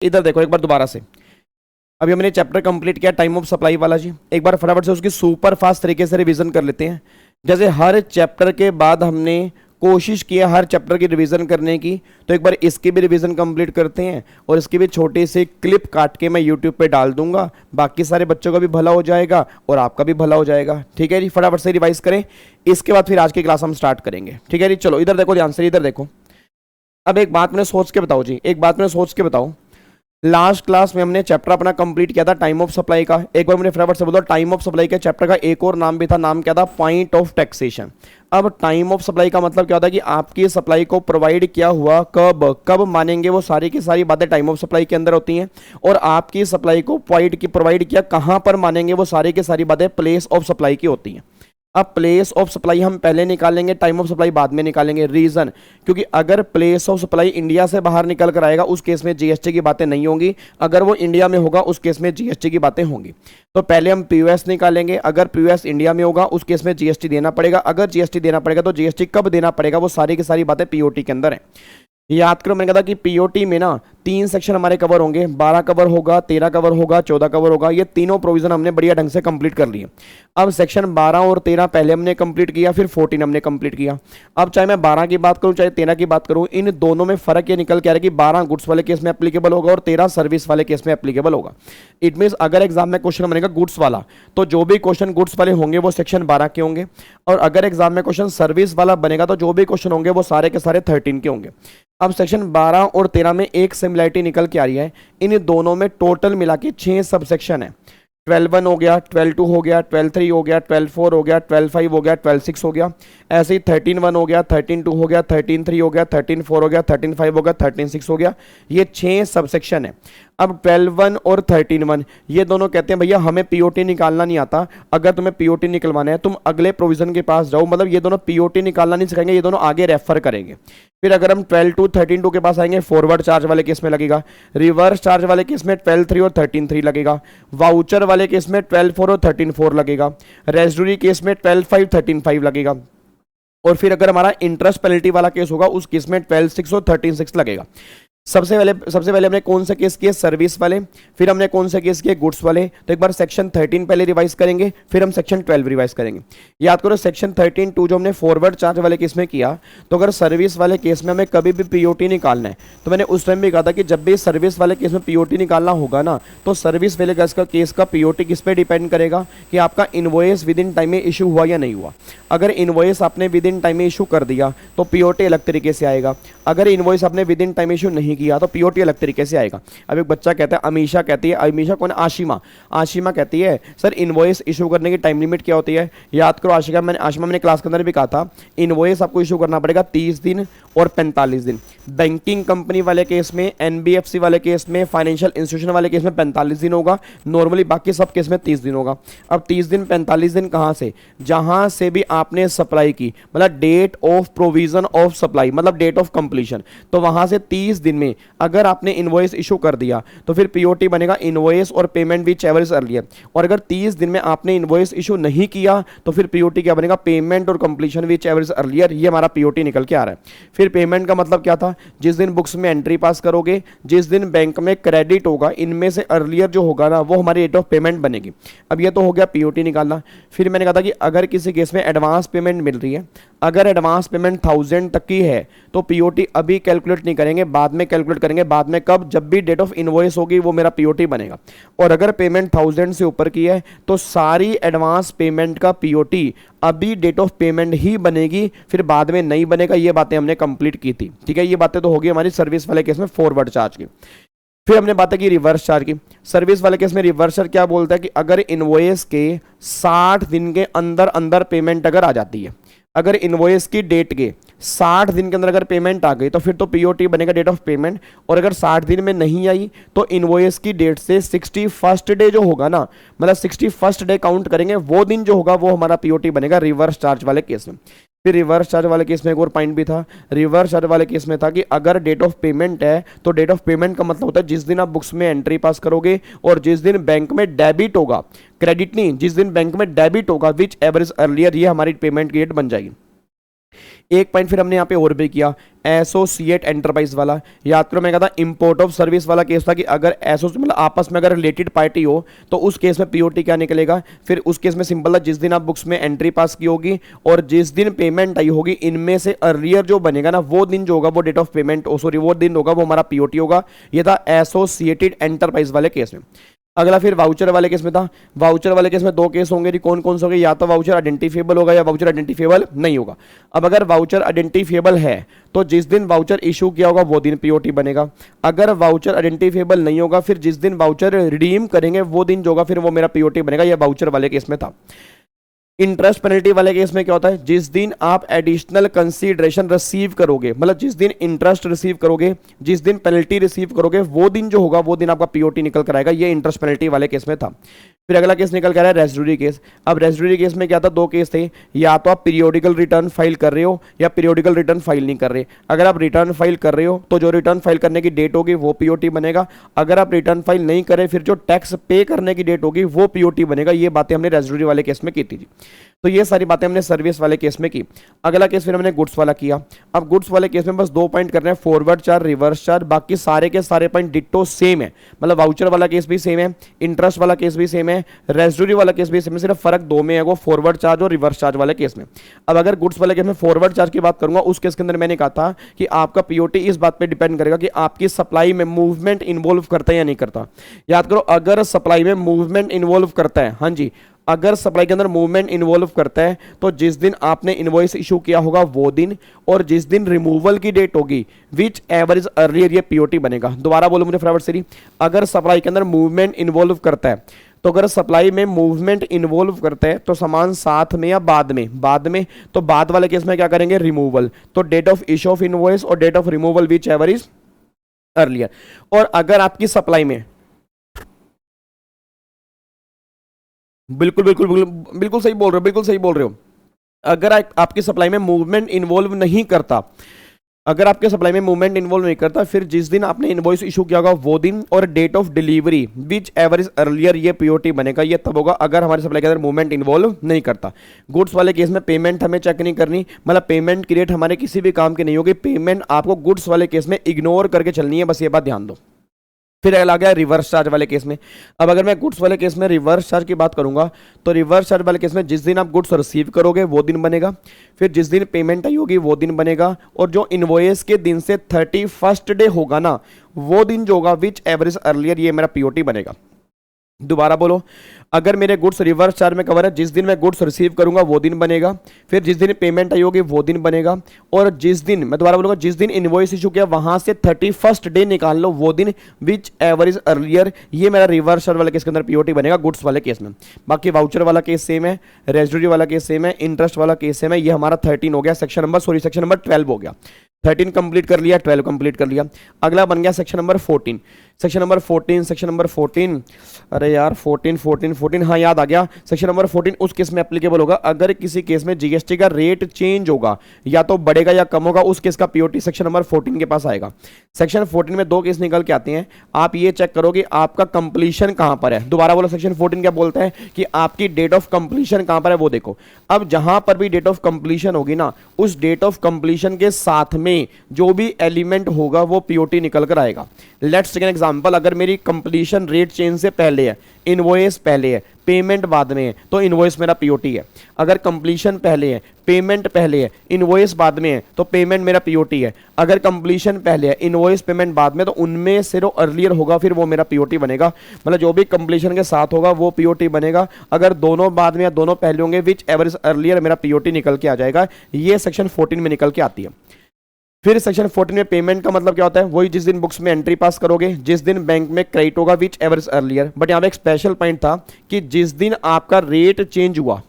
इधर देखो एक बार दोबारा से, अभी हमने चैप्टर कंप्लीट किया टाइम ऑफ सप्लाई वाला जी। एक बार फटाफट से उसकी सुपर फास्ट तरीके से रिवीजन कर लेते हैं। जैसे हर चैप्टर के बाद हमने कोशिश किया हर चैप्टर की रिवीजन करने की, तो एक बार इसकी भी रिवीजन कंप्लीट करते हैं और इसकी भी छोटी सी क्लिप काट के मैं यूट्यूब पे डाल दूंगा। बाकी सारे बच्चों का भी भला हो जाएगा और आपका भी भला हो जाएगा। ठीक है जी, फटाफट से रिवाइज करें, इसके बाद फिर आज की क्लास हम स्टार्ट करेंगे। ठीक है जी, चलो इधर देखो ध्यान से, इधर देखो। अब एक बात मैंने सोच के बताओ जी, एक बात मैंने सोच के बताओ। लास्ट क्लास में हमने चैप्टर अपना कंप्लीट किया था टाइम ऑफ सप्लाई का। एक बार मैंने फटाफट से बोला, टाइम ऑफ सप्लाई के चैप्टर का एक और नाम भी था, नाम क्या था? Point of taxation. अब टाइम ऑफ सप्लाई का मतलब क्या होता है कि आपकी सप्लाई को प्रोवाइड किया हुआ कब कब मानेंगे, वो सारी की सारी बातें टाइम ऑफ सप्लाई के अंदर होती हैं। और आपकी सप्लाई को प्रोवाइड किया कहां पर मानेंगे, वो सारी की सारी बातें प्लेस ऑफ सप्लाई की होती हैं। अब प्लेस ऑफ सप्लाई हम पहले निकालेंगे, टाइम ऑफ सप्लाई बाद में निकालेंगे। रीजन, क्योंकि अगर प्लेस ऑफ सप्लाई इंडिया से बाहर निकल कर आएगा उस केस में जीएसटी की बातें नहीं होंगी, अगर वो इंडिया में होगा उस केस में जीएसटी की बातें होंगी। तो पहले हम पीयूएस निकालेंगे, अगर पीयूएस इंडिया में होगा उस केस में जीएसटी देना पड़ेगा, अगर जीएसटी देना पड़ेगा तो जीएसटी कब देना पड़ेगा, वो सारी की सारी बातें पीओटी के अंदर है। याद करो, मैंने कहा था कि पीओटी में ना 3 सेक्शन हमारे कवर होंगे, 12 कवर होगा, 13 कवर होगा, 14 कवर होगा। ये तीनों प्रोविजन हमने बढ़िया ढंग से कंप्लीट कर लिए। अब सेक्शन 12 और 13 पहले हमने कंप्लीट किया, फिर 14 हमने कंप्लीट किया। अब चाहे मैं 12 की बात करूं चाहे 13 की बात करूं, इन दोनों में फर्क ये निकल के आ रहा है कि 12 गुड्स वाले केस में एप्लीकेबल होगा और 13 सर्विस वाले केस में एप्लीकेबल होगा। इट मीन्स अगर एग्जाम में क्वेश्चन बनेगा गुड्स वाला, तो जो भी क्वेश्चन गुड्स वाले होंगे वो सेक्शन 12 के होंगे, और अगर एग्जाम में क्वेश्चन सर्विस वाला बनेगा तो जो भी क्वेश्चन होंगे वो सारे के सारे 13 के होंगे। अब सेक्शन 12 और 13 में एक सिमिलरिटी निकल के आ रही है, इन दोनों में टोटल मिला के 6 सबसेक्शन है। 12(1) हो गया, 12(2) हो गया, 12(3) हो गया, 12(4) हो गया, 12(5) हो गया, 12(6) हो गया। ऐसे ही 13(1) हो गया, 13(2) हो गया, 13(3) हो गया, 13(4) हो गया, 13(5) हो गया, 13(6) हो गया। ये 6 सबसेक्शन है। अब 12(1) और 13(1 ये दोनों कहते हैं भैया हमें पीओटी निकालना नहीं आता, अगर तुम्हें पीओटी निकलवाना है तुम अगले प्रोविजन के पास जाओ। मतलब ये दोनों पीओटी निकालना नहीं सिखाएंगे, ये दोनों आगे रेफर करेंगे। फिर अगर हम 12(2) 13(2 के पास आएंगे, फॉरवर्ड चार्ज वाले केस में लगेगा, रिवर्स चार्ज वाले केस में 12(3) और 13(3 लगेगा, वाउचर वाले केस में 12(4) और 13(4 लगेगा, रेजिडुअरी केस में 12(5) 13(5 लगेगा, और फिर अगर हमारा इंटरेस्ट पेनल्टी वाला केस होगा उस केस में 12(6) और 13(6 लगेगा। सबसे पहले हमने कौन से केस किए? सर्विस वाले। फिर हमने कौन से केस किए? गुड्स वाले। तो एक बार सेक्शन 13 पहले रिवाइज करेंगे, फिर हम सेक्शन 12 रिवाइज करेंगे। याद करो सेक्शन 13(2) जो हमने फॉरवर्ड चार्ज वाले केस में किया, तो अगर सर्विस वाले केस में हमें कभी भी पीओटी निकालना है तो मैंने उस टाइम भी कहा था कि जब भी सर्विस वाले केस में पीओटी निकालना होगा ना, तो सर्विस वाले केस का पीओटी किस पे डिपेंड करेगा कि आपका इनवॉइस विद इन टाइम में इशू हुआ या नहीं हुआ। अगर इनवॉइस आपने विद इन टाइम में इशू कर दिया तो पीओटी अलग तरीके से आएगा, अगर इनवॉइस आपने विद इन टाइम इशू नहीं किया तो पीओटी अलग तरीके से आएगा। अब एक बच्चा कहता है, अमीशा कहती है, अमीशा कौन? आशिमा कहती है सर इनवॉइस इशू करने की टाइम लिमिट क्या होती है? याद करो आशिमा मैंने क्लास के अंदर भी कहा था, इनवॉइस आपको इशू करना पड़ेगा 30 दिन और 45 दिन। बैंकिंग कंपनी वाले केस में, एनबीएफसी वाले केस में, फाइनेंशियल इंस्टीट्यूशन वाले केस में 45 दिन होगा, नॉर्मली बाकी सब केस में 30 दिन होगा। अब 30 दिन 45 दिन कहां से? जहां से भी आपने सप्लाई की, मतलब date of provision of supply, मतलब डेट ऑफ कंप्लीशन, तो वहां से 30 दिन में अगर आपने इनवॉइस इशू कर दिया तो फिर पीओटी बनेगा इनवॉइस और payment which ever is earlier. और अगर 30 दिन में आपने इनवॉइस इशू नहीं किया तो फिर पीओटी क्या बनेगा? पेमेंट और completion which ever is earlier. ये हमारा पीओटी निकल के आ रहा है। फिर पेमेंट का मतलब क्या था? जिस दिन बुक्स में एंट्री पास करोगे, जिस दिन बैंक में क्रेडिट होगा, इनमें से अर्लियर जो होगा ना वो हमारी डेट ऑफ पेमेंट बनेगी। अब ये तो हो गया पीओटी निकालना। फिर मैंने कहा था कि अगर किसी केस में एडवांस पेमेंट मिल रही है, अगर एडवांस पेमेंट 1000 तक की है तो पीओटी अभी कैलकुलेट नहीं करेंगे, बाद में कैलकुलेट करेंगे। बाद में कब? जब भी डेट ऑफ इनवॉइस होगी वो मेरा पीओटी बनेगा। और अगर पेमेंट 1000 से ऊपर की है तो सारी एडवांस पेमेंट का पीओटी अभी डेट ऑफ पेमेंट ही बनेगी, फिर बाद में नहीं बनेगा। ये बातें हमने कंप्लीट की थी। ठीक है, ये बातें तो होगी हमारी सर्विस वाले केस में फॉरवर्ड चार्ज की। फिर हमने बातें की रिवर्स चार्ज की। सर्विस वाले केस में रिवर्स चार्ज क्या बोलता है कि अगर इनवॉइस के 60 दिन के अंदर अंदर पेमेंट अगर आ जाती है, अगर इनवॉइस की डेट के 60 दिन के अंदर अगर पेमेंट आ गई तो फिर तो पीओटी बनेगा डेट ऑफ पेमेंट। और अगर 60 दिन में नहीं आई तो इनवॉइस की डेट से 61st डे जो होगा ना, मतलब 61st डे काउंट करेंगे, वो दिन जो होगा वो हमारा पीओटी बनेगा रिवर्स चार्ज वाले केस में। फिर रिवर्स चार्ज वाले केस में एक और पॉइंट भी था। रिवर्स चार्ज वाले केस में था कि अगर डेट ऑफ पेमेंट है तो डेट ऑफ पेमेंट का मतलब होता है जिस दिन आप बुक्स में एंट्री पास करोगे और जिस दिन बैंक में डेबिट होगा, क्रेडिट नहीं, जिस दिन बैंक में डेबिट होगा विच एवर इज अर्लियर, ये हमारी पेमेंट की डेट बन जाएगी। एक पॉइंट फिर हमने यहाँ पे और भी किया, एसोसिएट एंटरप्राइज वाला। याद करो मैं कहा था इंपोर्ट ऑफ सर्विस वाला केस था कि अगर मतलब आपस में अगर रिलेटेड पार्टी हो तो उस केस में पीओटी क्या निकलेगा। फिर उस केस में सिंपल था, जिस दिन आप बुक्स में एंट्री पास की होगी और जिस दिन पेमेंट आई होगी, इनमें से अर्लियर जो बनेगा ना वो दिन जो होगा वो डेट ऑफ पेमेंट, सॉरी वो दिन होगा वो हमारा पीओटी होगा। ये था एसोसिएटेड एंटरप्राइज वाले केस में। अगला फिर वाउचर वाले केस में था। वाउचर वाले केस में दो केस होंगे जी, कौन कौन से होंगे, या तो वाउचर आइडेंटिफिएबल होगा या वाउचर आइडेंटिफिएबल नहीं होगा। अब अगर वाउचर आइडेंटिफिएबल है तो जिस दिन वाउचर इशू किया होगा वो दिन पीओटी बनेगा। अगर वाउचर आइडेंटिफिएबल नहीं होगा फिर जिस दिन वाउचर रिडीम करेंगे वो दिन जो होगा फिर वो मेरा पीओटी बनेगा। यह वाउचर वाले केस में था। इंटरेस्ट पेनल्टी वाले केस में क्या होता है, जिस दिन आप एडिशनल कंसीडरेशन रिसीव करोगे, मतलब जिस दिन इंटरेस्ट रिसीव करोगे, जिस दिन पेनल्टी रिसीव करोगे वो दिन जो होगा वो दिन आपका पीओटी निकल कर आएगा। ये इंटरेस्ट पेनल्टी वाले केस में था। फिर अगला केस निकल कर आया रेसिड्यूरी केस। अब रेसिड्यूरी केस में क्या था, दो केस थे, या तो आप पीरियोडिकल रिटर्न फाइल कर रहे हो या पीरियोडिकल रिटर्न फाइल नहीं कर रहे। अगर आप रिटर्न फाइल कर रहे हो तो जो रिटर्न फाइल करने की डेट होगी वो पीओटी बनेगा। अगर आप रिटर्न फाइल नहीं करें फिर जो टैक्स पे करने की डेट होगी वो पीओटी बनेगा। ये बातें हमने रेसिड्यूरी वाले केस में की थी। तो ये सारी बातें हमने सर्विस वाले केस में की। अगला केस फिर हमने गुड्स वाला किया। अब गुड्स वाले केस में बस दो पॉइंट करने हैं, फॉरवर्ड चार्ज, रिवर्स चार्ज। बाकी सारे के सारे पॉइंट डिट्टो सेम है, मतलब वाउचर वाला केस भी सेम है, इंटरेस्ट वाला केस भी सेम है, रेसिड्यूरी वाला केस भी सेम है। सिर्फ फर्क दो में है, वो फॉरवर्ड चार्ज और रिवर्स चार्ज वाले केस में। अब अगर गुड्स वाले केस में फॉरवर्ड चार्ज की बात करूंगा, उस केस के अंदर मैंने कहा था कि आपका पीओटी इस बात पर डिपेंड करेगा कि आपकी सप्लाई में मूवमेंट इन्वॉल्व करता है या नहीं करता। याद करो, अगर सप्लाई में मूवमेंट इन्वॉल्व करता है, हाँ जी, अगर सप्लाई के अंदर मूवमेंट इन्वॉल्व करता है तो जिस दिन आपने इनवॉइस इशू किया होगा वो दिन, और जिस दिन रिमूवल की डेट होगी विच एवर इज अर्लियर, ये पीओटी बनेगा। दोबारा बोलो मुझे फटाफट से। अगर सप्लाई के अंदर मूवमेंट इन्वॉल्व करता है तो अगर सप्लाई में मूवमेंट इन्वॉल्व करता है तो समान साथ में या बाद में तो बाद वाले केस में क्या करेंगे, रिमूवल। तो date of issue of invoice और date of removal whichever is earlier. और अगर आपकी सप्लाई में बिल्कुल बिल्कुल बिल्कुल बिल्कुल सही बोल रहे हो, बिल्कुल सही बोल रहे हो। अगर आपकी सप्लाई में मूवमेंट इन्वॉल्व नहीं करता, अगर आपके सप्लाई में मूवमेंट इन्वॉल्व नहीं करता, फिर जिस दिन आपने इनवॉइस इशू किया होगा वो दिन और date of delivery whichever is earlier, ये पीओटी बनेगा। ये तब होगा अगर हमारे सप्लाई के अंदर मूवमेंट इन्वॉल्व नहीं करता। गुड्स वाले केस में पेमेंट हमें चेक नहीं करनी, मतलब पेमेंट की डेट हमारे किसी भी काम की नहीं होगी। पेमेंट आपको गुड्स वाले केस में इग्नोर करके चलनी है, बस ये बात ध्यान दो। फिर अगला आ गया रिवर्स चार्ज वाले केस में। अब अगर मैं गुड्स वाले केस में रिवर्स चार्ज की बात करूंगा तो रिवर्स चार्ज वाले केस में जिस दिन आप गुड्स रिसीव करोगे वो दिन बनेगा, फिर जिस दिन पेमेंट आई होगी वो दिन बनेगा, और जो इनवॉइस के दिन से 31st डे होगा ना वो दिन जो होगा विच एवरेज अर्लियर, ये मेरा पीओटी बनेगा। दोबारा बोलो, अगर मेरे गुड्स रिवर्स चार्ज में कवर है, जिस दिन मैं गुड्स रिसीव करूंगा वो दिन बनेगा, फिर जिस दिन पेमेंट आई होगी वो दिन बनेगा, और जिस दिन, मैं दोबारा बोलूंगा, जिस दिन इनवॉइस इशू किया वहां से 31st डे निकाल लो वो दिन विच एवरेज अर्लियर, ये मेरा रिवर्स चार्ज वाले केस के अंदर पीओटी बनेगा गुड्स वाले केस में। बाकी वाउचर वाला केस सेम है, रेसिड्यूरी वाला केस सेम है, इंटरेस्ट वाला केस सेम है। ये हमारा 13 हो गया, सेक्शन नंबर 12 हो गया। 13 कंप्लीट कर लिया, 12 कंप्लीट कर लिया। अगला बन गया सेक्शन नंबर 14। सेक्शन नंबर 14, अरे यार 14, हाँ याद आ गया। सेक्शन नंबर 14 उस केस में एप्लीकेबल होगा अगर किसी केस में जीएसटी का रेट चेंज होगा, या तो बढ़ेगा या कम होगा, उस केस का पीओटी सेक्शन नंबर 14 के पास आएगा। सेक्शन 14 में दो केस निकल के आते हैं। आप ये चेक करो कि आपका कंप्लीशन कहां पर है। दोबारा बोलो, सेक्शन 14 क्या बोलता है कि आपकी डेट ऑफ कंप्लीशन कहां पर है वो देखो। अब जहां पर भी डेट ऑफ कंप्लीशन होगी ना, उस डेट ऑफ कंप्लीशन के साथ में जो भी एलिमेंट होगा वो पीओटी निकल कर आएगा। लेट्स टेक एन एग्जांपल, अगर मेरी कंप्लीशन रेट चेंज से पहले है, इनवॉइस पहले है, पेमेंट बाद में है, तो इनवॉइस मेरा पीओटी है। अगर कंप्लीशन पहले है, पेमेंट पहले है, इनवॉइस बाद में है, तो पेमेंट मेरा पीओटी है। अगर कंप्लीशन पहले है, इनवॉइस पेमेंट बाद में, तो उनमें से जो अर्लियर होगा फिर वो मेरा पीओटी बनेगा। मतलब जो भी कंप्लीशन के साथ होगा वो पीओटी बनेगा। अगर दोनों बाद में या दोनों पहले होंगे विच एवरेज अर्लियर, मेरा पीओटी निकल के आ जाएगा। ये सेक्शन 14 में निकल के आती है। फिर सेक्शन 14 में पेमेंट का मतलब क्या होता है, वही जिस दिन बुक्स में एंट्री पास करोगे, जिस दिन बैंक में क्रेडिट होगा विच एवरेज अर्लियर। बट यहाँ पे एक स्पेशल पॉइंट था कि जिस दिन आपका रेट चेंज हुआ,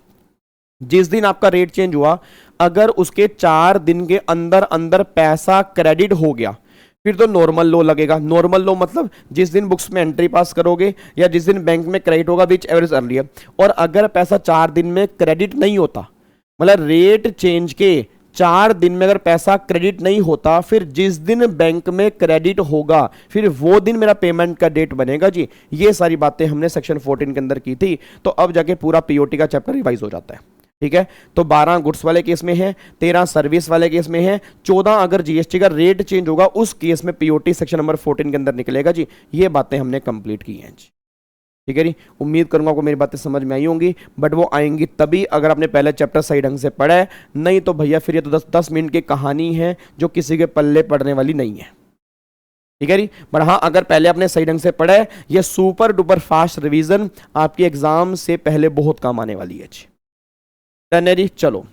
जिस दिन आपका रेट चेंज हुआ, अगर उसके 4 दिन के अंदर अंदर पैसा क्रेडिट हो गया फिर तो नॉर्मल लो लगेगा। नॉर्मल लो मतलब जिस दिन बुक्स में एंट्री पास करोगे या जिस दिन बैंक में क्रेडिट होगा विच एवरेज अर्लियर। और अगर पैसा 4 दिन में क्रेडिट नहीं होता, मतलब रेट चेंज के 4 दिन में अगर पैसा क्रेडिट नहीं होता, फिर जिस दिन बैंक में क्रेडिट होगा फिर वो दिन मेरा पेमेंट का डेट बनेगा जी। ये सारी बातें हमने सेक्शन 14 के अंदर की थी। तो अब जाके पूरा पीओटी का चैप्टर रिवाइज हो जाता है। ठीक है। तो 12 गुड्स वाले केस में है, 13 सर्विस वाले केस में है, 14 अगर जीएसटी का रेट चेंज होगा उस केस में पीओटी सेक्शन नंबर 14 के अंदर निकलेगा जी। ये बातें हमने कंप्लीट की हैं जी। ठीक है जी। उम्मीद करूंगा आपको मेरी बातें समझ में आई होंगी, बट वो आएंगी तभी अगर आपने पहले चैप्टर सही ढंग से पढ़ा है, नहीं तो भैया फिर ये तो 10 मिनट की कहानी है जो किसी के पल्ले पड़ने वाली नहीं है। ठीक है जी। बट हाँ, अगर पहले आपने सही ढंग से पढ़ा है, ये सुपर डुपर फास्ट रिवीजन आपके एग्जाम से पहले बहुत काम आने वाली है जी। डन है जी। चलो